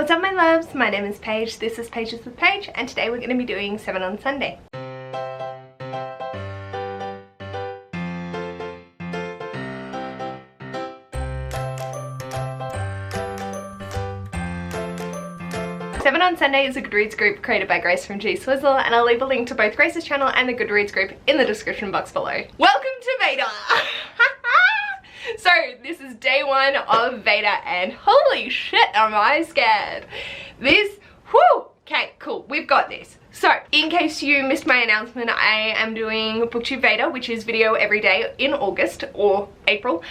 What's up my loves? My name is Paige, this is Pages with Paige, and today we're going to be doing 7 on Sunday. Seven on Sunday is a Goodreads group created by Grace from G Swizzle, and I'll leave a link to both Grace's channel and the Goodreads group in the description box below. Welcome to VEDA! So this is day 1 of VEDA and holy shit am I scared. Okay, cool, we've got this. So, in case you missed my announcement, I am doing BookTube VEDA, which is video every day in August or April,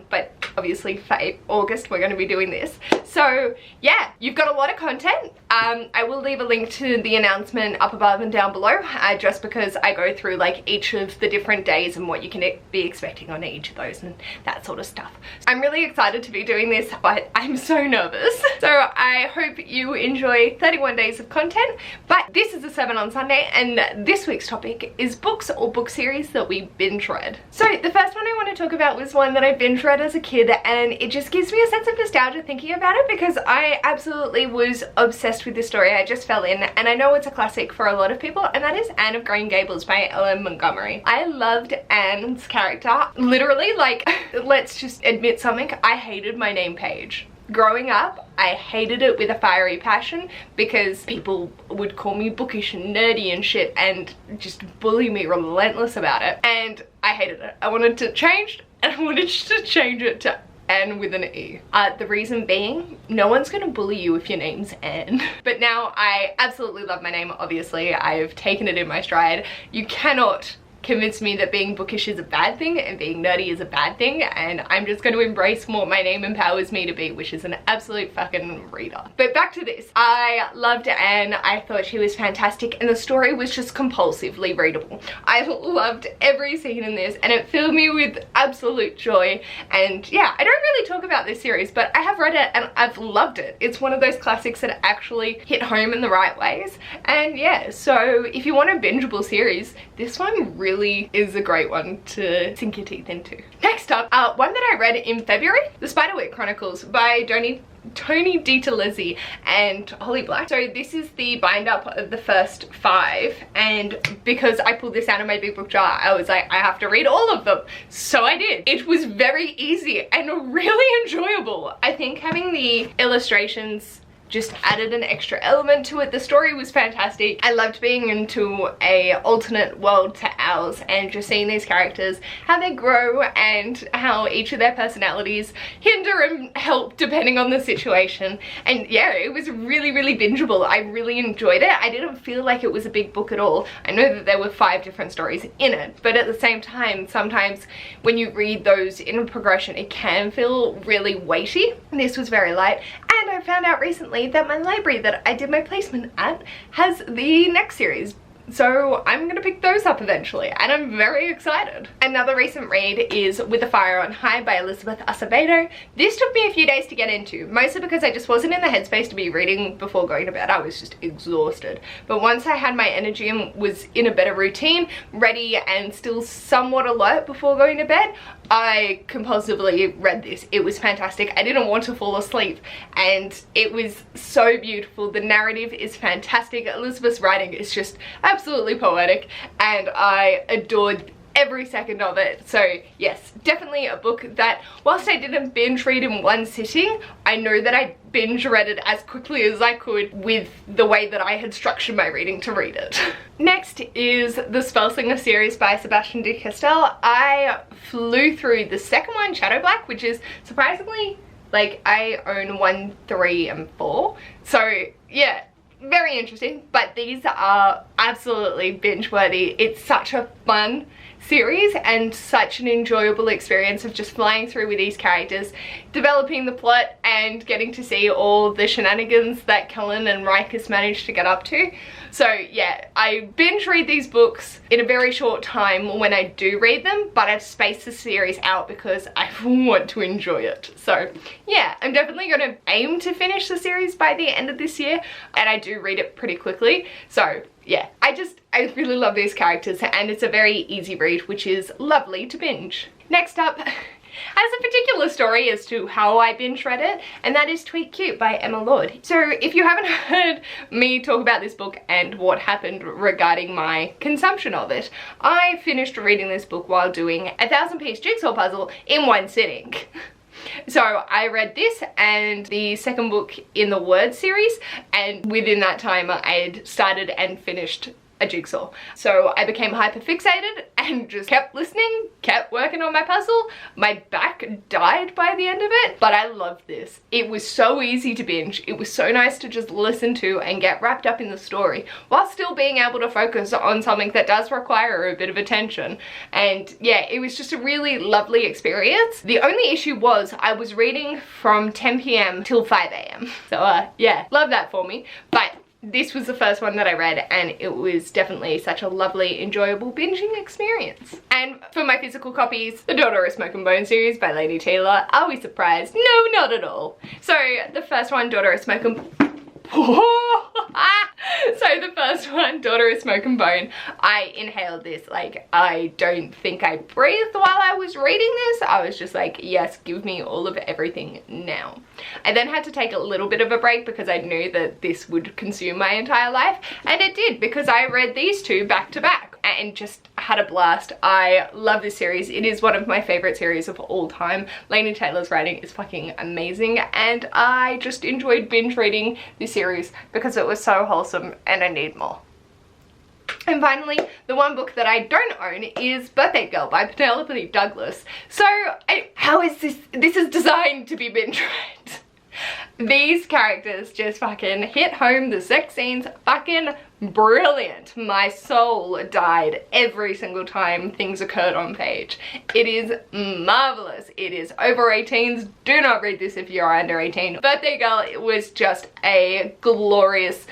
but obviously for August we're going to be doing this. So yeah, you've got a lot of content. I will leave a link to the announcement up above and down below, just because I go through like each of the different days and what you can be expecting on each of those and that sort of stuff. I'm really excited to be doing this, but I'm so nervous. So I hope you enjoy 31 days of content, but this is a 7 on Sunday, and this week's topic is books or book series that we binge read. So the first one I want to talk about was one that I binge read as a kid, and it just gives me a sense of nostalgia thinking about it because I absolutely was obsessed with this story. I just fell in, and I know it's a classic for a lot of people, and that is Anne of Green Gables by Ellen Montgomery. I loved Anne's character. Literally, like, let's just admit something, I hated my name Paige. Growing up, I hated it with a fiery passion because people would call me bookish and nerdy and shit and just bully me relentless about it, and I hated it. I wanted to change, and I wanted to change it to Anne with an E. The reason being, no one's gonna bully you if your name's Anne. But now I absolutely love my name, obviously. I've taken it in my stride. You cannot convinced me that being bookish is a bad thing and being nerdy is a bad thing, and I'm just going to embrace what my name empowers me to be, which is an absolute fucking reader. But back to this. I loved Anne. I thought she was fantastic, and the story was just compulsively readable. I loved every scene in this, and it filled me with absolute joy. And yeah, I don't really talk about this series, but I have read it and I've loved it. It's one of those classics that actually hit home in the right ways. And yeah, so if you want a bingeable series, this one really is a great one to sink your teeth into. Next up, one that I read in February, The Spiderweight Chronicles by Tony DiTerlizzi and Holly Black. So this is the bind up of the first 5, and because I pulled this out of my big book jar, I was like, I have to read all of them. So I did. It was very easy and really enjoyable. I think having the illustrations just added an extra element to it. The story was fantastic. I loved being into a alternate world to ours and just seeing these characters, how they grow and how each of their personalities hinder and help depending on the situation. And yeah, it was really bingeable. I really enjoyed it. I didn't feel like it was a big book at all. I know that there were 5 different stories in it, but at the same time, sometimes when you read those in progression, it can feel really weighty. This was very light. And I found out recently that my library that I did my placement at has the next series. So I'm gonna pick those up eventually, and I'm very excited. Another recent read is With a Fire on High by Elizabeth Acevedo. This took me a few days to get into, mostly because I just wasn't in the headspace to be reading before going to bed. I was just exhausted. But once I had my energy and was in a better routine, ready and still somewhat alert before going to bed, I compulsively read this. It was fantastic. I didn't want to fall asleep, and it was so beautiful. The narrative is fantastic. Elizabeth's writing is just absolutely poetic, and I adored every second of it. So yes, definitely a book that, whilst I didn't binge read in one sitting, I know that I binge read it as quickly as I could with the way that I had structured my reading to read it. Next is the Spellslinger series by Sebastian de Castell. I flew through the second one, Shadow Black, which is surprisingly, like, I own 1, 3 and 4. So yeah, very interesting, but these are absolutely binge worthy. It's such a fun series and such an enjoyable experience of just flying through with these characters, developing the plot and getting to see all the shenanigans that Kellen and Rikus managed to get up to. So yeah, I binge read these books in a very short time when I do read them, but I've spaced the series out because I want to enjoy it. So yeah, I'm definitely going to aim to finish the series by the end of this year, and I do read it pretty quickly. So yeah, I really love these characters, and it's a very easy read, which is lovely to binge. Next up has a particular story as to how I binge read it, and that is Tweet Cute by Emma Lord. So if you haven't heard me talk about this book and what happened regarding my consumption of it, I finished reading this book while doing a 1,000-piece jigsaw puzzle in one sitting. So I read this and the second book in the Word series, and within that time I'd started and finished a jigsaw. So I became hyper fixated and just kept listening, kept working on my puzzle. My back died by the end of it, but I loved this. It was so easy to binge. It was so nice to just listen to and get wrapped up in the story while still being able to focus on something that does require a bit of attention. And yeah, it was just a really lovely experience. The only issue was I was reading from 10 p.m. till 5 a.m. So yeah, love that for me. But this was the first one that I read, and it was definitely such a lovely, enjoyable binging experience. And for my physical copies, The Daughter of Smoke and Bone series by Lady Taylor. Are we surprised? No, not at all. So the first one, Daughter of Smoke and So the first one, Daughter of Smoke and Bone, I inhaled this. Like, I don't think I breathed while I was reading this. I was just like, yes, give me all of everything now. I then had to take a little bit of a break because I knew that this would consume my entire life, and it did, because I read these two back to back and just had a blast. I love this series. It is one of my favorite series of all time. Lady Taylor's writing is fucking amazing, and I just enjoyed binge reading this series because it was so wholesome and I need more. And finally, the one book that I don't own is Birthday Girl by Penelope Douglas. So, how is this? This is designed to be binge read. These characters just fucking hit home. The sex scenes, fucking brilliant. My soul died every single time things occurred on page. It is marvelous. It is over 18s. Do not read this if you're under 18. Birthday Girl, it was just a gloriously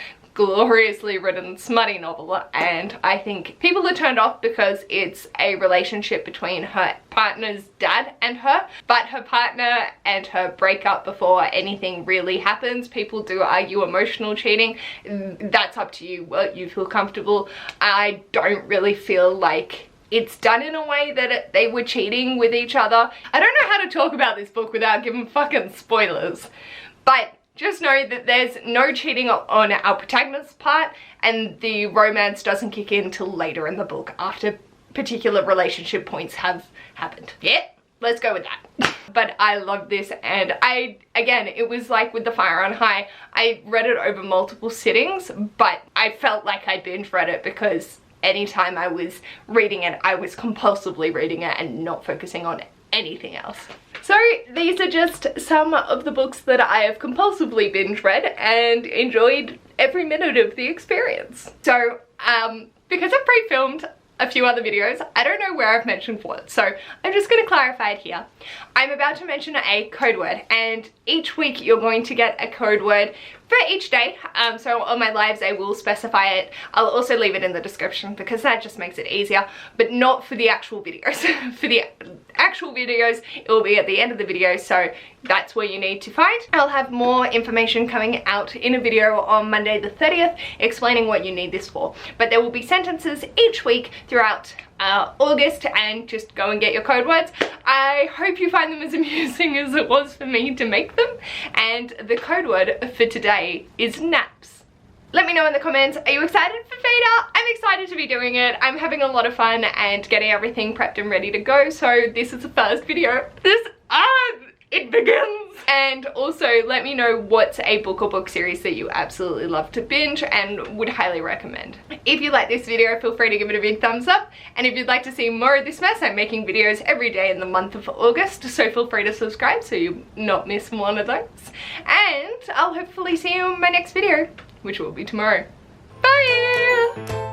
written smutty novel, and I think people are turned off because it's a relationship between her partner's dad and her, but her partner and her break up before anything really happens. People do argue emotional cheating. That's up to you, what you feel comfortable. I don't really feel like it's done in a way that they were cheating with each other. I don't know how to talk about this book without giving fucking spoilers, but just know that there's no cheating on our protagonist's part, and the romance doesn't kick in till later in the book after particular relationship points have happened. Yeah, let's go with that. But I love this, and again, it was like with The Fire on High, I read it over multiple sittings, but I felt like I binge read it because anytime I was reading it, I was compulsively reading it and not focusing on anything else. So these are just some of the books that I have compulsively binge read and enjoyed every minute of the experience. So because I've pre-filmed a few other videos, I don't know where I've mentioned what, so I'm just going to clarify it here. I'm about to mention a code word, and each week you're going to get a code word for each day. So on my lives I will specify it. I'll also leave it in the description because that just makes it easier, but not for the actual videos. For the actual videos, it will be at the end of the video, so that's where you need to find. I'll have more information coming out in a video on Monday the 30th explaining what you need this for, but there will be sentences each week throughout August, and just go and get your code words. I hope you find them as amusing as it was for me to make them, and the code word for today is naps. Let me know in the comments, are you excited for VEDA? I'm excited to be doing it. I'm having a lot of fun and getting everything prepped and ready to go, so this is the first video. It begins! And also let me know what's a book or book series that you absolutely love to binge and would highly recommend. If you like this video, feel free to give it a big thumbs up, and if you'd like to see more of this mess, I'm making videos every day in the month of August, so feel free to subscribe so you not miss one of those. And I'll hopefully see you in my next video, which will be tomorrow. Bye!